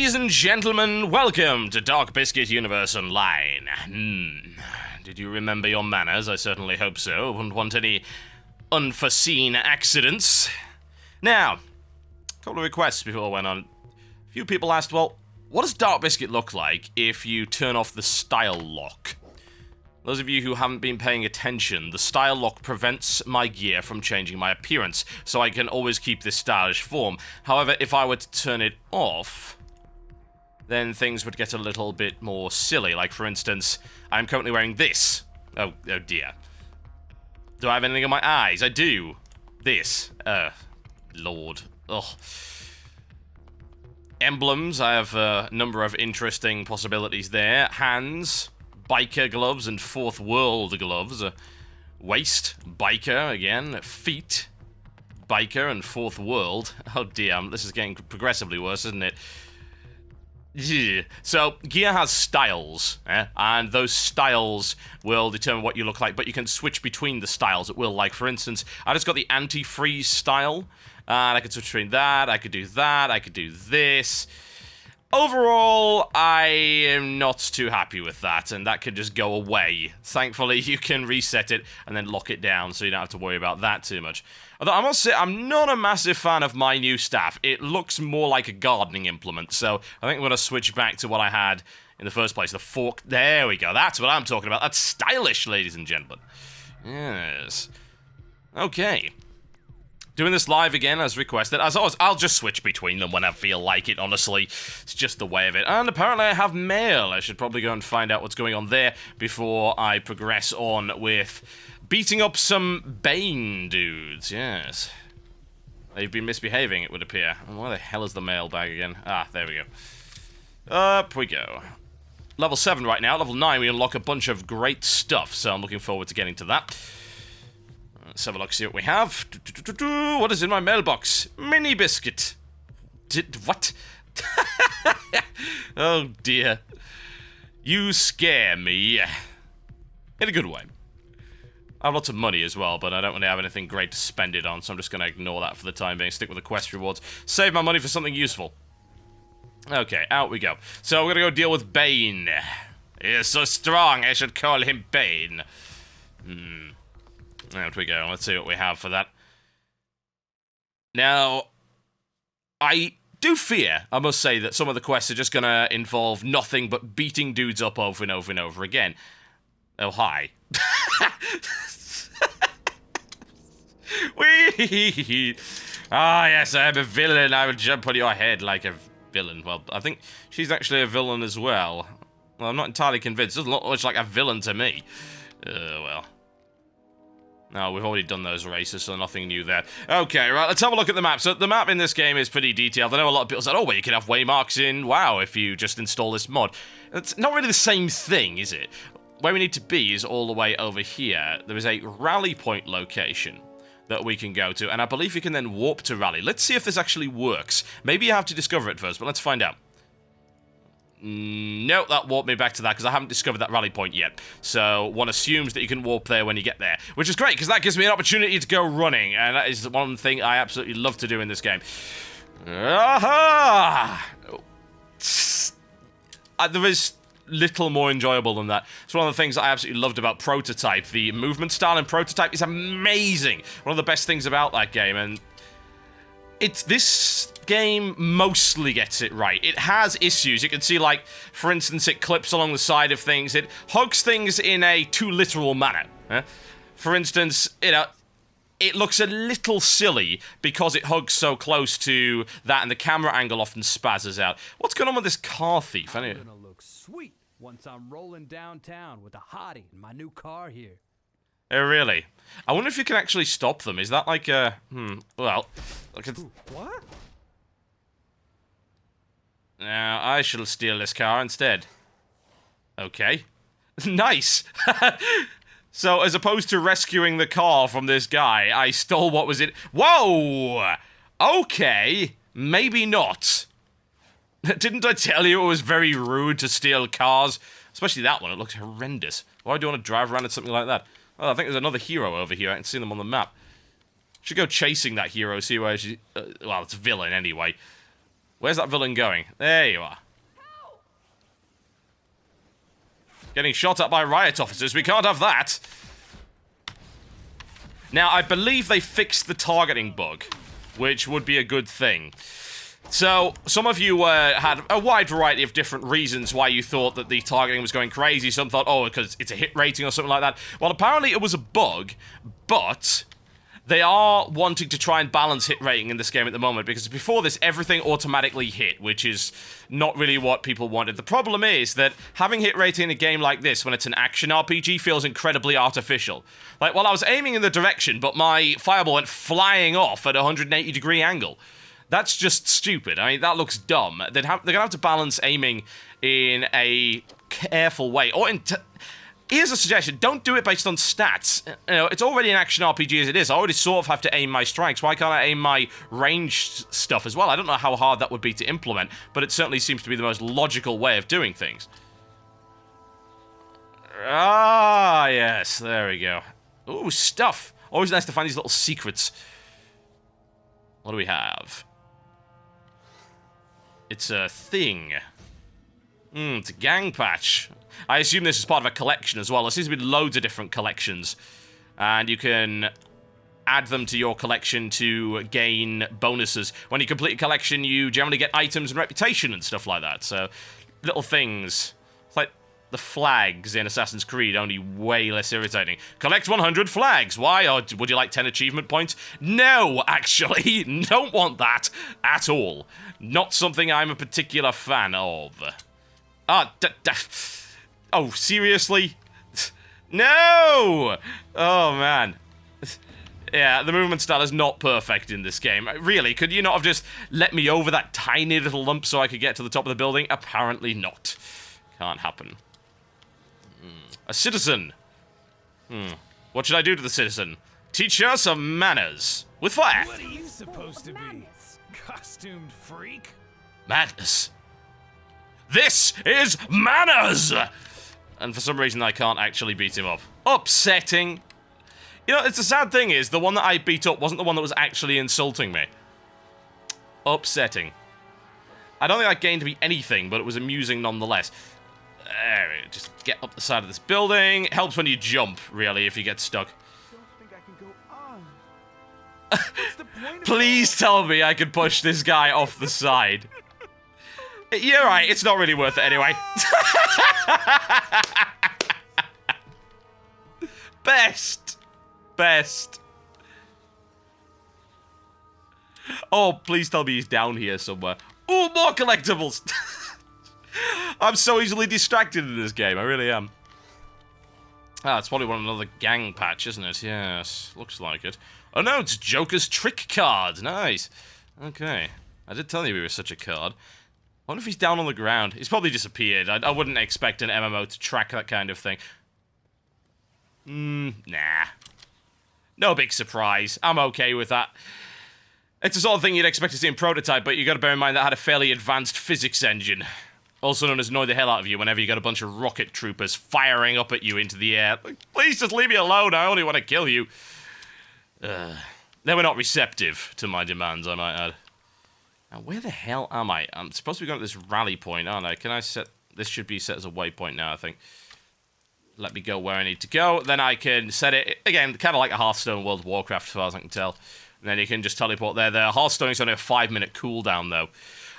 Ladies and gentlemen, welcome to DarkBiscuit Universe Online. Did you remember your manners? I certainly hope so. Wouldn't want any unforeseen accidents. Now, a couple of requests before I went on. A few people asked, well, what does DarkBiscuit look like if you turn off the style lock? Those of you who haven't been paying attention, the style lock prevents my gear from changing my appearance, so I can always keep this stylish form. However, if I were to turn it off, then things would get a little bit more silly. Like, for instance, I'm currently wearing this. Oh dear. Do I have anything in my eyes? I do. This. Lord. Ugh. Emblems, I have a number of interesting possibilities there. Hands. Biker gloves and fourth world gloves. Waist, biker again. Feet, biker and fourth world. Oh dear, this is getting progressively worse, isn't it? Yeah. So, gear has styles, and those styles will determine what you look like, but you can switch between the styles at will. Like, for instance, I just got the anti-freeze style, and I could switch between that, I could do this. Overall, I am not too happy with that, and that can just go away. Thankfully, you can reset it and then lock it down, so you don't have to worry about that too much. Although, I must say, I'm not a massive fan of my new staff. It looks more like a gardening implement, so I think I'm going to switch back to what I had in the first place, the fork. There we go, that's what I'm talking about. That's stylish, ladies and gentlemen. Yes. Okay. Doing this live again as requested. As always, I'll just switch between them when I feel like it, honestly. It's just the way of it. And apparently I have mail. I should probably go and find out what's going on there before I progress on with beating up some Bane dudes. Yes. They've been misbehaving, it would appear. And where the hell is the mailbag again? Ah, there we go. Up we go. Level 7 right now. Level 9, we unlock a bunch of great stuff, so I'm looking forward to getting to that. Let's have a look, see what we have. What is in my mailbox? Mini biscuit. What? Oh dear. You scare me. In a good way. I have lots of money as well, but I don't really have anything great to spend it on, so I'm just going to ignore that for the time being. Stick with the quest rewards. Save my money for something useful. Okay, out we go. So we're going to go deal with Bane. He is so strong, I should call him Bane. Out we go. Let's see what we have for that. Now, I do fear, I must say, that some of the quests are just going to involve nothing but beating dudes up over and over and over again. Oh, hi. Whee! Ah, yes, I am a villain. I will jump on your head like a villain. Well, I think she's actually a villain as well. Well, I'm not entirely convinced. It doesn't look much like a villain to me. Well. No, we've already done those races, so nothing new there. Okay, right, let's have a look at the map. So the map in this game is pretty detailed. I know a lot of people said, oh, well, you can have waymarks in WoW if you just install this mod. It's not really the same thing, is it? Where we need to be is all the way over here. There is a rally point location that we can go to, and I believe you can then warp to rally. Let's see if this actually works. Maybe you have to discover it first, but let's find out. Nope, that warped me back to that because I haven't discovered that rally point yet. So one assumes that you can warp there when you get there, which is great because that gives me an opportunity to go running, and that is one thing I absolutely love to do in this game. Aha! There is little more enjoyable than that. It's one of the things that I absolutely loved about Prototype. The movement style in Prototype is amazing. One of the best things about that game, and this game mostly gets it right. It has issues. You can see, like, for instance, it clips along the side of things. It hugs things in a too literal manner. For instance, you know, it looks a little silly because it hugs so close to that, and the camera angle often spazzes out. What's going on with this car thief? I'm gonna look sweet once I'm rolling downtown with a hottie in my new car here. Oh, really? I wonder if you can actually stop them. Is that like a... well... Like what? Now, I shall steal this car instead. Okay. Nice! So, as opposed to rescuing the car from this guy, I stole what was in... Whoa! Okay, maybe not. Didn't I tell you it was very rude to steal cars? Especially that one, it looks horrendous. Why do you want to drive around in something like that? Oh, I think there's another hero over here. I can see them on the map. Should go chasing that hero, see where she... well, it's a villain anyway. Where's that villain going? There you are. Getting shot at by riot officers. We can't have that. Now, I believe they fixed the targeting bug, which would be a good thing. So, some of you had a wide variety of different reasons why you thought that the targeting was going crazy. Some thought, oh, because it's a hit rating or something like that. Well, apparently it was a bug, but they are wanting to try and balance hit rating in this game at the moment, because before this, everything automatically hit, which is not really what people wanted. The problem is that having hit rating in a game like this, when it's an action RPG, feels incredibly artificial. Like, well, I was aiming in the direction, but my fireball went flying off at a 180-degree angle. That's just stupid. I mean, that looks dumb. They're going to have to balance aiming in a careful way. Or here's a suggestion. Don't do it based on stats. You know, it's already an action RPG as it is. I already sort of have to aim my strikes. Why can't I aim my ranged stuff as well? I don't know how hard that would be to implement, but it certainly seems to be the most logical way of doing things. Ah, yes. There we go. Ooh, stuff. Always nice to find these little secrets. What do we have? It's a thing. It's a gang patch. I assume this is part of a collection as well. There seems to be loads of different collections. And you can add them to your collection to gain bonuses. When you complete a collection, you generally get items and reputation and stuff like that. So, little things. It's like the flags in Assassin's Creed, only way less irritating. Collect 100 flags. Why? Or would you like 10 achievement points? No, actually. Don't want that at all. Not something I'm a particular fan of. Oh, seriously? No! Oh, man. Yeah, the movement style is not perfect in this game. Really, could you not have just let me over that tiny little lump so I could get to the top of the building? Apparently not. Can't happen. A citizen. What should I do to the citizen? Teach her some manners. With fire. What are you supposed to be? Costumed freak? Madness. This is manners! And for some reason I can't actually beat him up. Upsetting. You know, it's the sad thing is, the one that I beat up wasn't the one that was actually insulting me. Upsetting. I don't think I gained to be anything, but it was amusing nonetheless. There we go. Just get up the side of this building. It helps when you jump, really, if you get stuck. Don't think I can go on. What's the point of Please tell me I can push this guy off the side. You're right, it's not really worth it anyway. Best. Oh, please tell me he's down here somewhere. Ooh, more collectibles. I'm so easily distracted in this game, I really am. Ah, it's probably another gang patch, isn't it? Yes, looks like it. Oh no, it's Joker's trick card. Nice. Okay. I did tell you we were such a card. I wonder if he's down on the ground. He's probably disappeared. I wouldn't expect an MMO to track that kind of thing. Nah. No big surprise. I'm okay with that. It's the sort of thing you'd expect to see in Prototype, but you gotta bear in mind that had a fairly advanced physics engine. Also known as annoy the hell out of you whenever you got a bunch of rocket troopers firing up at you into the air. Like, please just leave me alone, I only want to kill you. They were not receptive to my demands, I might add. Now, where the hell am I? I'm supposed to be going to this rally point, aren't I? Can I set... This should be set as a waypoint now, I think. Let me go where I need to go. Then I can set it... Again, kind of like a Hearthstone World of Warcraft, as far as I can tell. And then you can just teleport there. The Hearthstone is only a 5-minute cooldown, though.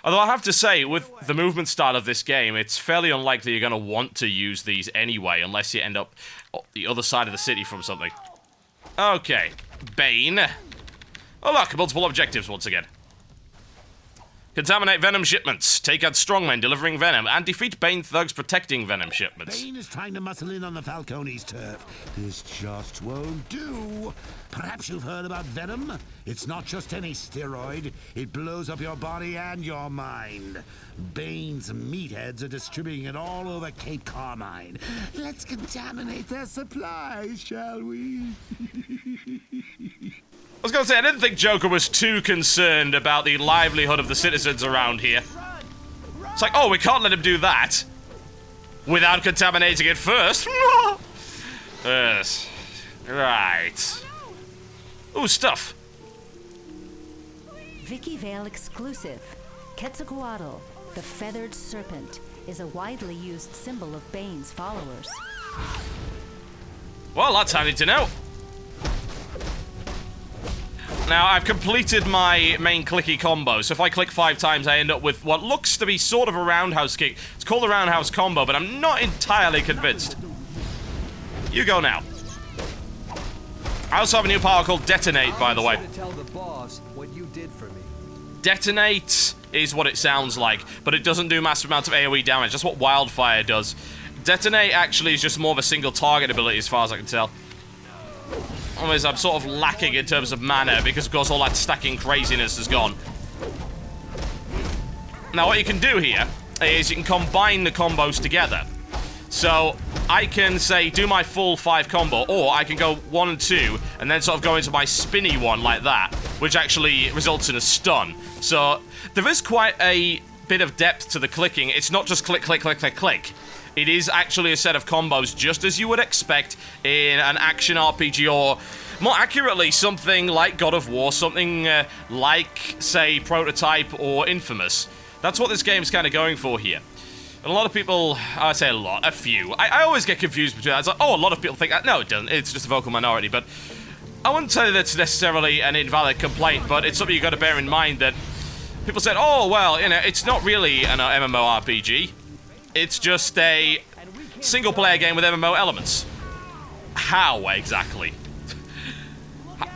Although I have to say, with the movement style of this game, it's fairly unlikely you're going to want to use these anyway, unless you end up on the other side of the city from something. Okay. Bane. Oh, look, multiple objectives once again. Contaminate venom shipments, take out strongmen delivering venom, and defeat Bane thugs protecting venom shipments. Bane is trying to muscle in on the Falcone's turf. This just won't do. Perhaps you've heard about venom? It's not just any steroid. It blows up your body and your mind. Bane's meatheads are distributing it all over Cape Carmine. Let's contaminate their supplies, shall we? I was going to say, I didn't think Joker was too concerned about the livelihood of the citizens around here. It's like, oh, we can't let him do that without contaminating it first. Yes. Right. Ooh, stuff. Vicky Vale exclusive. Quetzalcoatl, the feathered serpent, is a widely used symbol of Bane's followers. Well, that's handy to know. Now, I've completed my main clicky combo, so if I click 5 times, I end up with what looks to be sort of a roundhouse kick. It's called a roundhouse combo, but I'm not entirely convinced. You go now. I also have a new power called Detonate, by the way. Tell the boss what you did for me. Detonate is what it sounds like, but it doesn't do massive amounts of AoE damage. That's what Wildfire does. Detonate actually is just more of a single target ability, as far as I can tell. Otherwise, I'm sort of lacking in terms of mana, because of course all that stacking craziness is gone. Now, what you can do here is you can combine the combos together. So, I can, say, do my full 5 combo, or I can go 1 and 2, and then sort of go into my spinny one like that, which actually results in a stun. So, there is quite a bit of depth to the clicking. It's not just click, click, click, click, click. It is actually a set of combos, just as you would expect in an action RPG, or more accurately, something like God of War, something like, say, Prototype or Infamous. That's what this game's kind of going for here. And a lot of people, I say a lot, a few. I always get confused between that. It's like, oh, a lot of people think that. No, it doesn't. It's just a vocal minority. But I wouldn't say that's necessarily an invalid complaint, but it's something you've got to bear in mind that people said, oh, well, you know, it's not really an MMORPG. It's just a single-player game with MMO elements. How, exactly?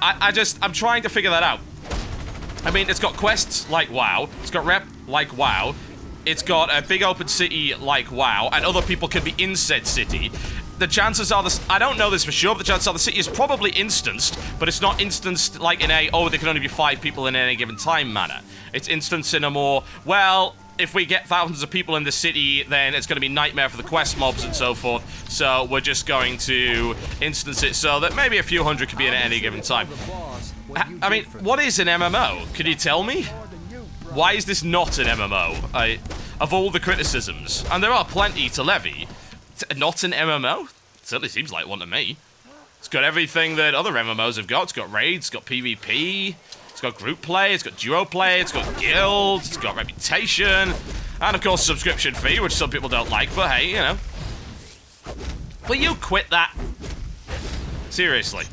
I'm trying to figure that out. I mean, it's got quests like WoW. It's got rep like WoW. It's got a big open city like WoW, and other people can be in said city. The chances are, I don't know this for sure, but the chances are the city is probably instanced, but it's not instanced like in a, oh, there can only be 5 people in any given time manner. It's instanced in a more, well, if we get thousands of people in the city, then it's going to be nightmare for the quest mobs and so forth. So we're just going to instance it so that maybe a few hundred could be in at any given time. I mean, what is an MMO? Can you tell me? Why is this not an MMO? Of all the criticisms, and there are plenty to levy, not an MMO? It certainly seems like one to me. It's got everything that other MMOs have got. It's got raids, it's got PvP, it's got group play, it's got duo play, it's got guilds, it's got reputation, and of course subscription fee, which some people don't like, but hey, you know. Will you quit that? Seriously.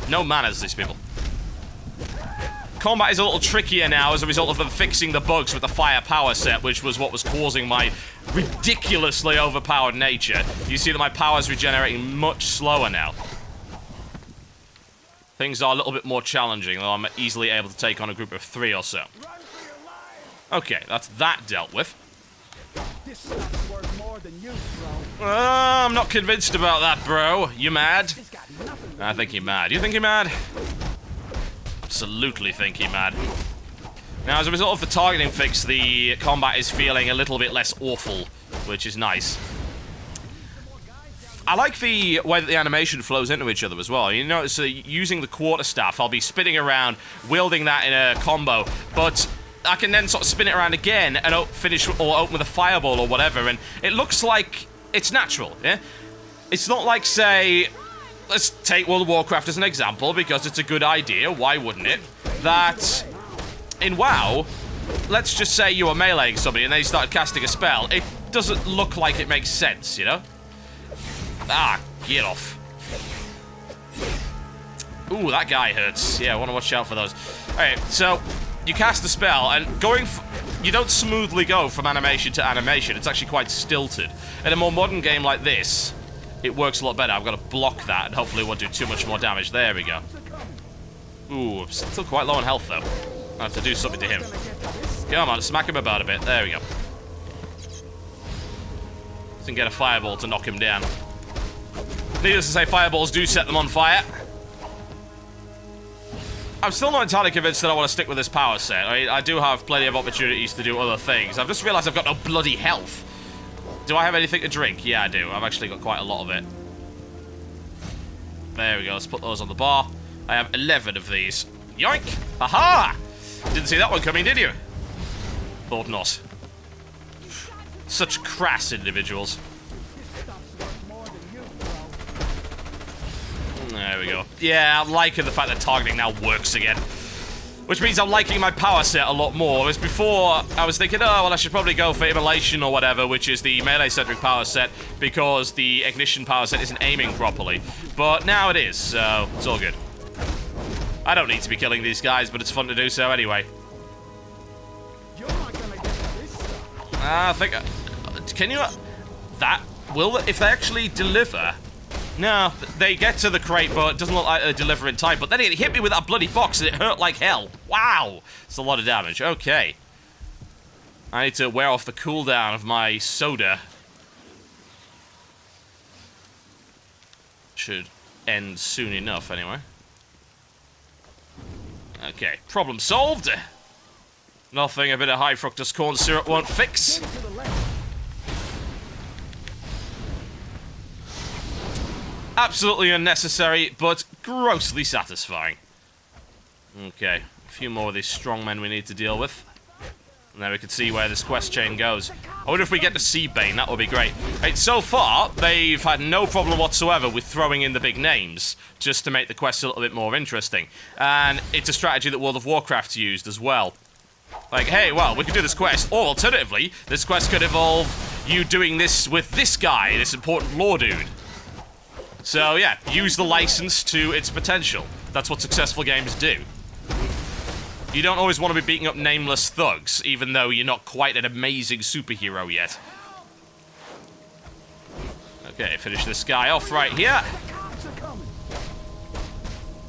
No manners, these people. Combat is a little trickier now as a result of them fixing the bugs with the fire power set, which was what was causing my ridiculously overpowered nature. You see that my power is regenerating much slower now. Things are a little bit more challenging, though I'm easily able to take on a group of 3 or so. Okay, that's that dealt with. I'm not convinced about that, bro. You mad? I think you're mad. You think you're mad? Absolutely think you're mad. Now, as a result of the targeting fix, the combat is feeling a little bit less awful, which is nice. I like the way that the animation flows into each other as well. You notice using the quarterstaff, I'll be spinning around, wielding that in a combo, but I can then sort of spin it around again and finish or open with a fireball or whatever, and it looks like it's natural, yeah? It's not like, say, let's take World of Warcraft as an example, because it's a good idea, why wouldn't it? That in WoW, let's just say you were meleeing somebody and they started casting a spell. It doesn't look like it makes sense, you know? Ah, get off. Ooh, that guy hurts. Yeah, I want to watch out for those. Alright, so you cast the spell, and you don't smoothly go from animation to animation. It's actually quite stilted. In a more modern game like this, it works a lot better. I've got to block that, and hopefully it won't do too much more damage. There we go. Ooh, I'm still quite low on health, though. I have to do something to him. Come on, smack him about a bit. There we go. Can get a fireball to knock him down. Needless to say, fireballs do set them on fire. I'm still not entirely convinced that I want to stick with this power set. I do have plenty of opportunities to do other things. I've just realized I've got no bloody health. Do I have anything to drink? Yeah, I do. I've actually got quite a lot of it. There we go. Let's put those on the bar. I have 11 of these. Yoink! Aha! Didn't see that one coming, did you? Thought not. Such crass individuals. There we go. Yeah, I'm liking the fact that targeting now works again. Which means I'm liking my power set a lot more. Whereas before, I was thinking, oh, well, I should probably go for Immolation or whatever, which is the melee-centric power set, because the Ignition power set isn't aiming properly. But now it is, so it's all good. I don't need to be killing these guys, but it's fun to do so anyway. I think... can you... that... will... if they actually deliver... No, they get to the crate, but it doesn't look like they deliver in time. But then it hit me with that bloody box and it hurt like hell. Wow! It's a lot of damage. Okay. I need to wear off the cooldown of my soda. Should end soon enough, anyway. Okay, problem solved. Nothing a bit of high fructose corn syrup won't fix. Absolutely unnecessary, but grossly satisfying. Okay, a few more of these strongmen we need to deal with. And then we can see where this quest chain goes. I wonder if we get to see Bane, that would be great. Right, so far, they've had no problem whatsoever with throwing in the big names, just to make the quest a little bit more interesting. And it's a strategy that World of Warcraft's used as well. Like, hey, well, we could do this quest, or alternatively, this quest could involve you doing this with this guy, this important lore dude. So, yeah, use the license to its potential. That's what successful games do. You don't always want to be beating up nameless thugs, even though you're not quite an amazing superhero yet. Okay, finish this guy off right here.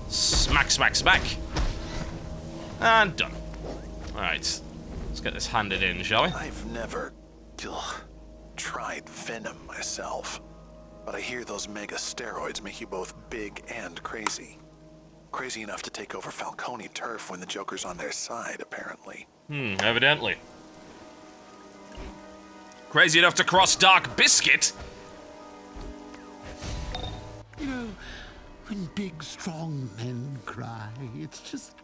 Smack, smack, smack. And done. Alright, let's get this handed in, shall we? I've never tried venom myself. But I hear those mega steroids make you both big and crazy. Crazy enough to take over Falcone turf when the Joker's on their side, apparently. Evidently. Crazy enough to cross DarkBiscuit? You know, when big, strong men cry, it's just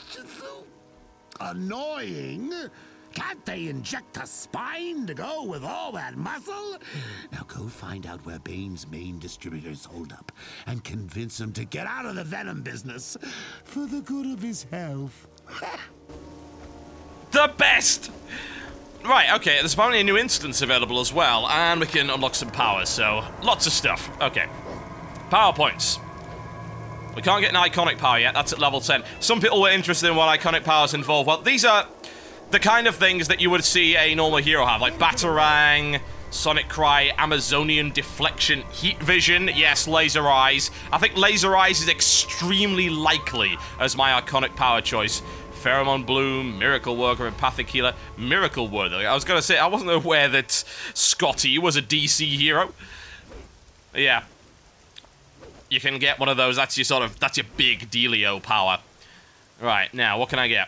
so annoying. Can't they inject a spine to go with all that muscle? Now go find out where Bane's main distributors hold up and convince him to get out of the venom business for the good of his health. The best! Right, okay, there's apparently a new instance available as well, and we can unlock some powers, so lots of stuff. Okay. Power points. We can't get an iconic power yet, that's at level 10. Some people were interested in what iconic powers involve. Well, these are the kind of things that you would see a normal hero have, like Batarang, Sonic Cry, Amazonian Deflection, Heat Vision, yes, Laser Eyes. I think Laser Eyes is extremely likely as my iconic power choice. Pheromone Bloom, Miracle Worker, Empathic Healer, Miracle Worker. I was gonna say, I wasn't aware that Scotty was a DC hero. Yeah. You can get one of those, that's your big dealio power. Right, now, what can I get?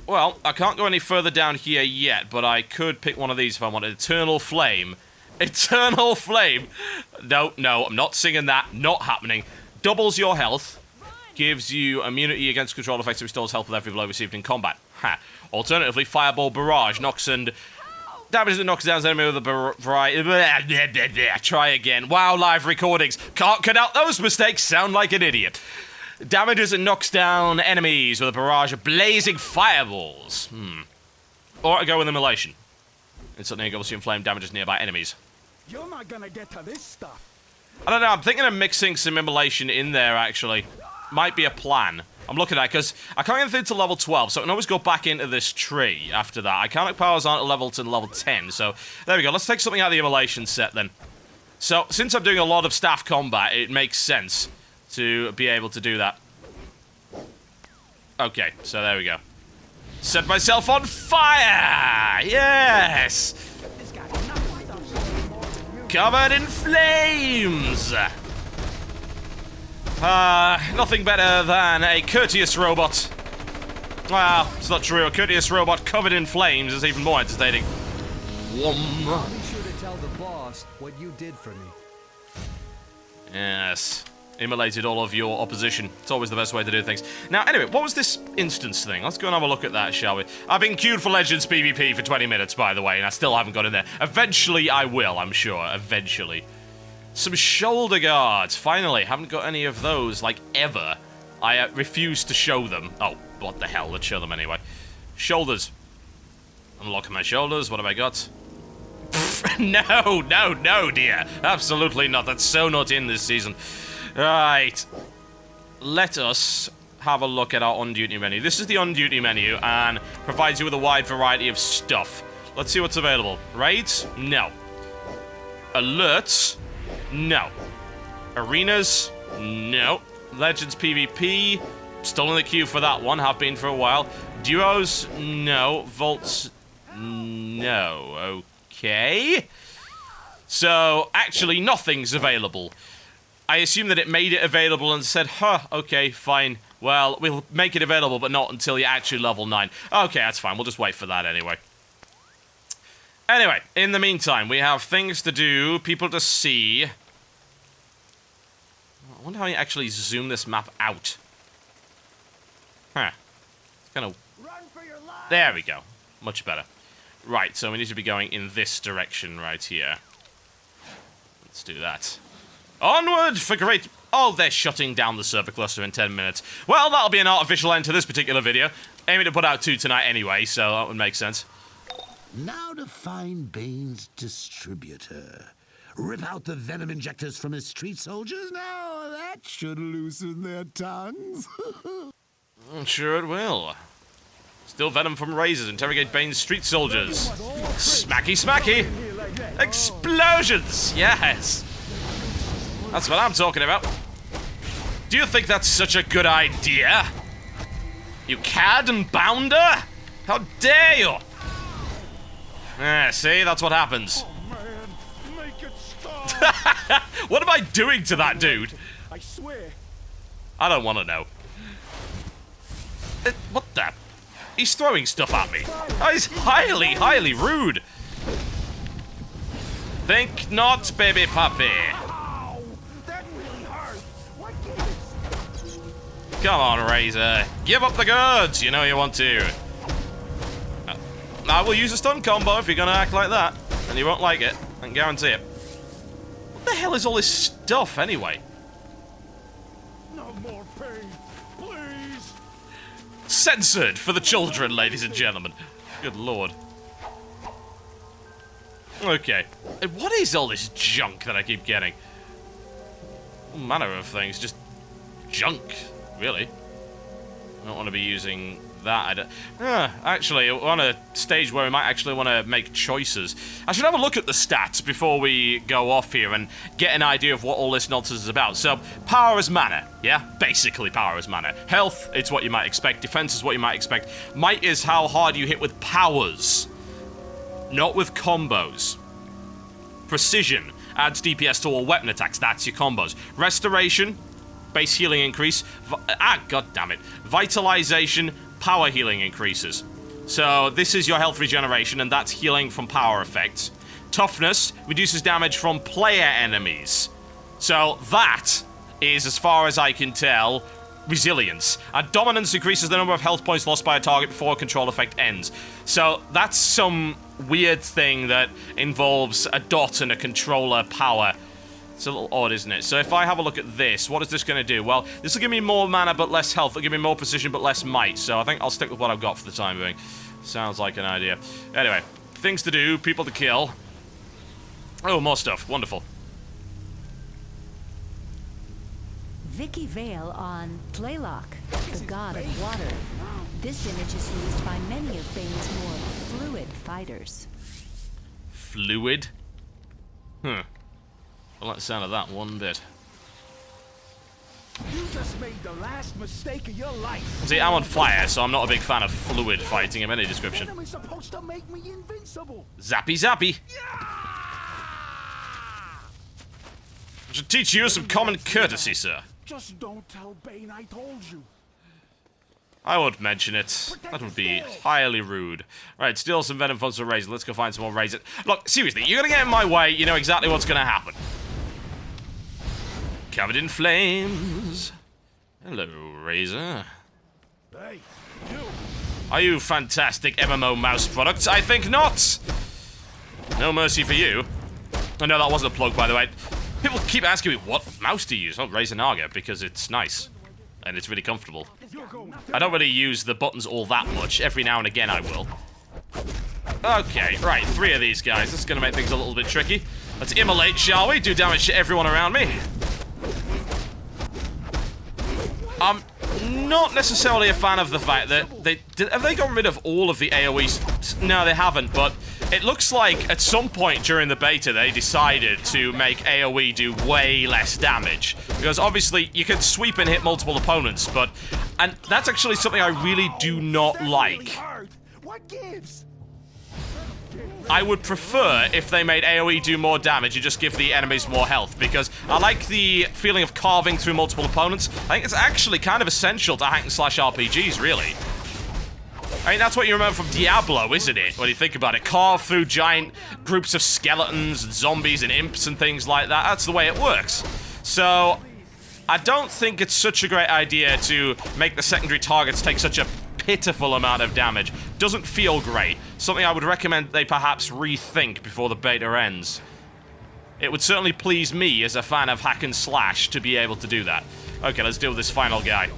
Well, I can't go any further down here yet, but I could pick one of these if I wanted. Eternal Flame. Eternal Flame! No, I'm not singing that. Not happening. Doubles your health. Gives you immunity against control effects. Restores health with every blow received in combat. Ha. Alternatively, Fireball Barrage. Knocks and... damages and knocks down his enemy with a variety... Try again. Wow, live recordings. Can't cut out those mistakes. Sound like an idiot. Damages and knocks down enemies with a barrage of blazing fireballs. Or I go with Immolation. Instantly engulfs flame damages nearby enemies. You're not gonna get to this stuff. I don't know, I'm thinking of mixing some Immolation in there, actually. Might be a plan. I'm looking at it, because I can't get through to level 12, so I can always go back into this tree after that. Iconic powers aren't a level to level 10, so there we go. Let's take something out of the Immolation set, then. So, since I'm doing a lot of staff combat, it makes sense to be able to do that. Okay, so there we go. Set myself on fire! Yes! Covered in flames! Nothing better than a courteous robot. Well, it's not true. A courteous robot covered in flames is even more entertaining. I'll be sure to tell the boss what you did for me. Yes. Immolated all of your opposition. It's always the best way to do things. Now, anyway, what was this instance thing? Let's go and have a look at that, shall we? I've been queued for Legends PvP for 20 minutes, by the way, and I still haven't got in there. Eventually I will, I'm sure. Eventually. Some shoulder guards. Finally. Haven't got any of those, like, ever. I refuse to show them. Oh, what the hell, let's show them anyway. Shoulders. Unlock my shoulders, what have I got? No, no, no, dear. Absolutely not, that's so not in this season. Right. Let us have a look at our on-duty menu. This is the on-duty menu and provides you with a wide variety of stuff. Let's see what's available. Raids? No. Alerts? No. Arenas? No. Legends PvP? Still in the queue for that one, have been for a while. Duos? No. Vaults? No. Okay. So, actually, nothing's available. I assume that it made it available and said, huh, okay, fine. Well, we'll make it available, but not until you're actually level 9. Okay, that's fine. We'll just wait for that anyway. Anyway, in the meantime, we have things to do, people to see. I wonder how you actually zoom this map out. Huh. It's kind of... There we go. Much better. Right, so we need to be going in this direction right here. Let's do that. Onward for great... Oh, they're shutting down the server cluster in 10 minutes. Well, that'll be an artificial end to this particular video. Aiming to put out 2 tonight anyway, so that would make sense. Now to find Bane's distributor. Rip out the venom injectors from his street soldiers? Now that should loosen their tongues. I'm sure it will. Still venom from razors. Interrogate Bane's street soldiers. Smacky, smacky. Explosions. Yes. That's what I'm talking about. Do you think that's such a good idea? You cad and bounder? How dare you? See, that's what happens. Oh, man. Make it stop. What am I doing to that dude? I swear. I don't want to know. What the? He's throwing stuff at me. Oh, he's highly, highly rude. Think not, baby puppy. Ow, that really hurt. What gives? Come on, Razor. Give up the goods. You know you want to. I will use a stun combo if you're going to act like that. And you won't like it. I can guarantee it. What the hell is all this stuff, anyway? No more pain, please. Censored for the children, ladies and gentlemen. Good lord. Okay. What is all this junk that I keep getting? All manner of things. Just junk, really. I don't want to be using that. Actually, we're on a stage where we might actually want to make choices. I should have a look at the stats before we go off here and get an idea of what all this nonsense is about. So, power is mana, yeah? Basically, power is mana. Health, it's what you might expect. Defense is what you might expect. Might is how hard you hit with powers, not with combos. Precision adds DPS to all weapon attacks. That's your combos. Restoration, base healing increase. God damn it. Vitalization, power healing increases. So this is your health regeneration, and that's healing from power effects. Toughness reduces damage from player enemies. So that is, as far as I can tell, resilience. And dominance increases the number of health points lost by a target before a control effect ends. So that's some weird thing that involves a dot and a controller power. It's a little odd, isn't it? So if I have a look at this, what is this going to do? Well, this will give me more mana but less health. It'll give me more precision but less might. So I think I'll stick with what I've got for the time being. Sounds like an idea. Anyway, things to do, people to kill. Oh, more stuff. Wonderful. Vicky Vale on Playlock, the god of water. This image is used by many of Bane's more fluid fighters. Fluid? I like the sound of that one bit. You just made the last mistake of your life. See, I'm on fire, so I'm not a big fan of fluid fighting of any description. Venom is supposed to make me invincible. Zappy zappy. I should teach you some common courtesy, sir. Just don't tell Bane I told you. I won't mention it. That would be highly rude. Right, steal some venom from some razor. Let's go find some more razor. Look, seriously, you're gonna get in my way, you know exactly what's gonna happen. Covered in flames. Hello, razor. Hey, you. Are you fantastic MMO mouse products? I think not. No mercy for you. Oh, no, that wasn't a plug, by the way. People keep asking me, what mouse do you use? Oh, Razor Naga, because it's nice. and it's really comfortable. I don't really use the buttons all that much. Every now and again I will. Okay, right, 3 of these guys. This is going to make things a little bit tricky. Let's immolate, shall we? Do damage to everyone around me. I'm not necessarily a fan of the fact that have they gotten rid of all of the AoEs? No, they haven't, but it looks like at some point during the beta they decided to make AoE do way less damage. Because obviously you can sweep and hit multiple opponents, and that's actually something I really do not like. What gives? I would prefer if they made AoE do more damage and just give the enemies more health, because I like the feeling of carving through multiple opponents. I think it's actually kind of essential to hack and slash RPGs, really. I mean, that's what you remember from Diablo, isn't it? When you think about it. Carve through giant groups of skeletons and zombies and imps and things like that. That's the way it works. So, I don't think it's such a great idea to make the secondary targets take such a pitiful amount of damage. Doesn't feel great. Something I would recommend they perhaps rethink before the beta ends. It would certainly please me as a fan of hack and slash to be able to do that. Okay, let's deal with this final guy.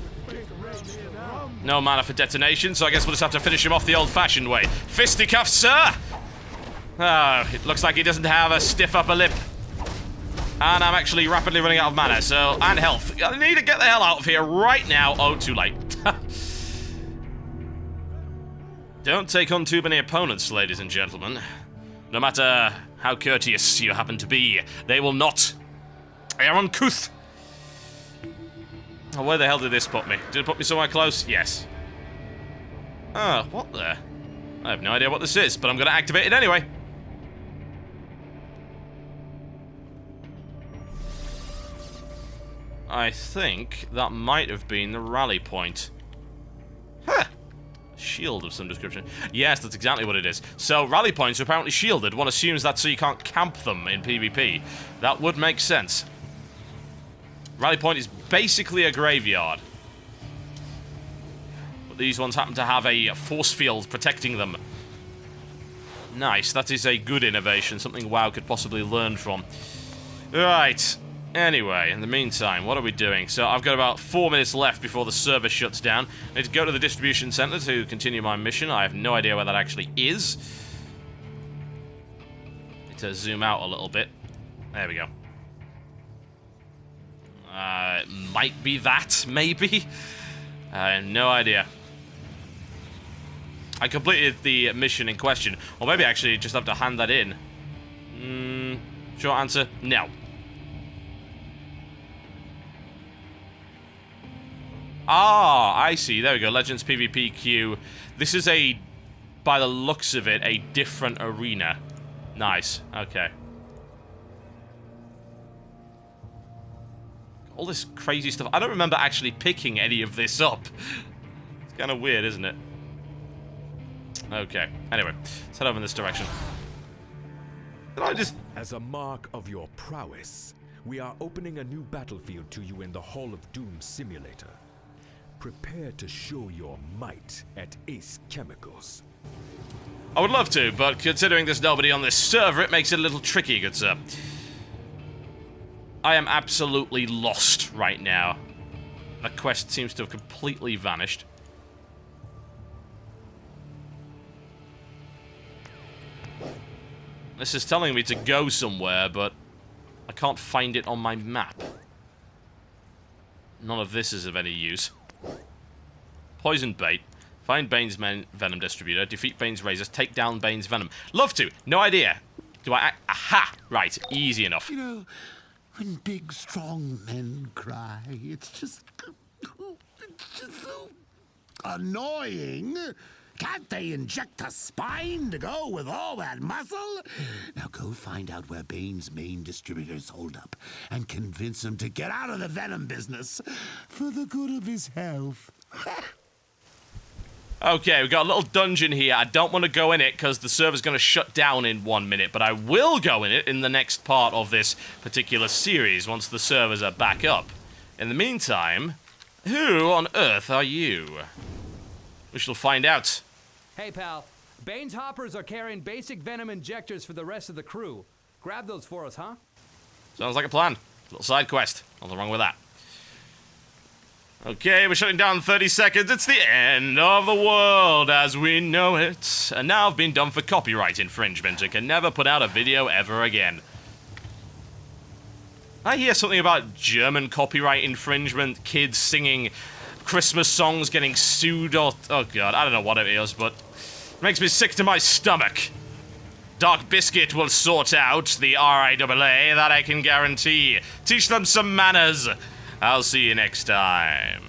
No mana for detonation, so I guess we'll just have to finish him off the old-fashioned way. Fisticuffs, sir! Oh, it looks like he doesn't have a stiff upper lip. And I'm actually rapidly running out of mana, so... and health. I need to get the hell out of here right now. Oh, too late. Don't take on too many opponents, ladies and gentlemen. No matter how courteous you happen to be, they will not. They are uncouth. Oh, where the hell did this put me? Did it put me somewhere close? Yes. Oh, what the? I have no idea what this is, but I'm going to activate it anyway. I think that might have been the rally point. Huh. Shield of some description. Yes, that's exactly what it is. So, rally points are apparently shielded. One assumes that's so you can't camp them in PvP. That would make sense. Rally point is basically a graveyard. But these ones happen to have a force field protecting them. Nice, that is a good innovation. Something WoW could possibly learn from. Right. Anyway, in the meantime, what are we doing? So I've got about 4 minutes left before the server shuts down. I need to go to the distribution center to continue my mission. I have no idea where that actually is. Need to zoom out a little bit. There we go. It might be that, maybe? I have no idea. I completed the mission in question. Or maybe I actually just have to hand that in. Short answer, no. Ah, I see. There we go. Legends PvP queue. This is a, by the looks of it, a different arena. Nice. Okay. All this crazy stuff. I don't remember actually picking any of this up. It's kind of weird, isn't it? Okay. Anyway, let's head over in this direction. Did I just... As a mark of your prowess, we are opening a new battlefield to you in the Hall of Doom simulator. Prepare to show your might at Ace Chemicals. I would love to, but considering there's nobody on this server, it makes it a little tricky, good sir. I am absolutely lost right now. The quest seems to have completely vanished. This is telling me to go somewhere, but I can't find it on my map. None of this is of any use. Poison bait. Find Bane's venom distributor. Defeat Bane's razors. Take down Bane's venom. Love to. No idea. Do I... Aha! Right. Easy enough. You know, when big, strong men cry, it's just so annoying. Can't they inject a spine to go with all that muscle? Now go find out where Bane's main distributors hold up and convince him to get out of the venom business for the good of his health. Okay, we've got a little dungeon here. I don't want to go in it because the server's going to shut down in 1 minute, but I will go in it in the next part of this particular series once the servers are back up. In the meantime, who on earth are you? We shall find out. Hey, pal. Bane's hoppers are carrying basic venom injectors for the rest of the crew. Grab those for us, huh? Sounds like a plan. Little side quest. Nothing wrong with that. Okay, we're shutting down in 30 seconds. It's the end of the world as we know it. And now I've been done for copyright infringement and can never put out a video ever again. I hear something about German copyright infringement, kids singing Christmas songs getting sued or... Oh god, I don't know what it is, but it makes me sick to my stomach. DarkBiscuit will sort out the RIAA, that I can guarantee. Teach them some manners. I'll see you next time.